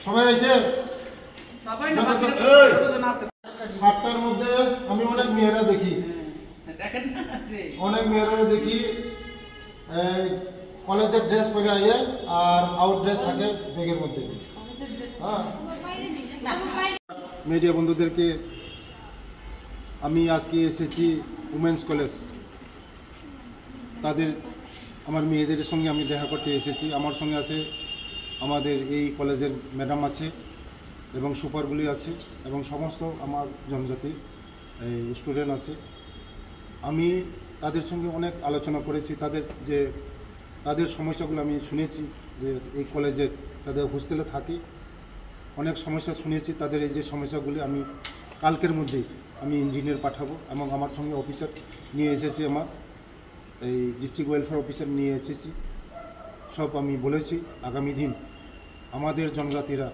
সবাই এসে 7টার মধ্যে আমি অনেক মেয়েরা দেখি, কলেজের ড্রেস পরে আইয়ে আর আউট ড্রেস থাকে ব্যাগের মধ্যে। মিডিয়া বন্ধুদেরকে আমি আজকে এসেছি উমেন্স কলেজ, আমার মেয়েদের সঙ্গে আমি দেখা করতে এসেছি। আমার সঙ্গে আছে আমাদের এই কলেজের ম্যাডাম আছে এবং সুপারগুলি আছে এবং সমস্ত আমার জনজাতির স্টুডেন্ট আছে। আমি তাদের সঙ্গে অনেক আলোচনা করেছি, তাদের সমস্যাগুলো আমি শুনেছি, যে এই কলেজের তাদের হোস্টেলে থাকি, অনেক সমস্যা শুনেছি। তাদের এই যে সমস্যাগুলি আমি কালকের মধ্যেই আমি ইঞ্জিনিয়ার পাঠাবো এবং আমার সঙ্গে অফিসার নিয়ে এসেছি, আমার এই ডিস্ট্রিক্ট ওয়েলফেয়ার অফিসার নিয়ে এসেছি। সব আমি বলেছি আগামী দিন আমাদের জনজাতিরা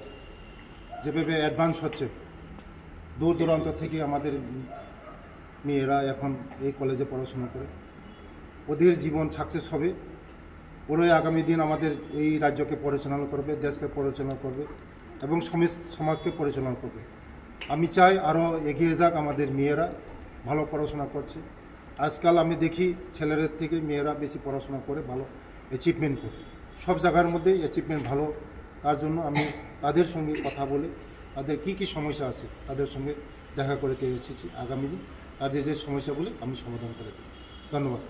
যেভাবে অ্যাডভান্স হচ্ছে, দূর দূরান্ত থেকে আমাদের মেয়েরা এখন এই কলেজে পড়াশোনা করে, ওদের জীবন সাকসেস হবে। ওরাই আগামী দিন আমাদের এই রাজ্যকে পরিচালনা করবে, দেশকে পরিচালনা করবে এবং সমাজকে পরিচালনা করবে। আমি চাই আরও এগিয়ে যাক আমাদের মেয়েরা, ভালো পড়াশোনা করছে। আজকাল আমি দেখি ছেলেদের থেকে মেয়েরা বেশি পড়াশোনা করে, ভালো অ্যাচিভমেন্ট করে, সব জায়গার মধ্যে অ্যাচিভমেন্ট ভালো। তার জন্য আমি তাদের সঙ্গে কথা বলে তাদের কি সমস্যা আছে তাদের সঙ্গে দেখা করতে এসেছি। আগামী দিন তাদের যে সমস্যাগুলি আমি সমাধান করে দেব। ধন্যবাদ।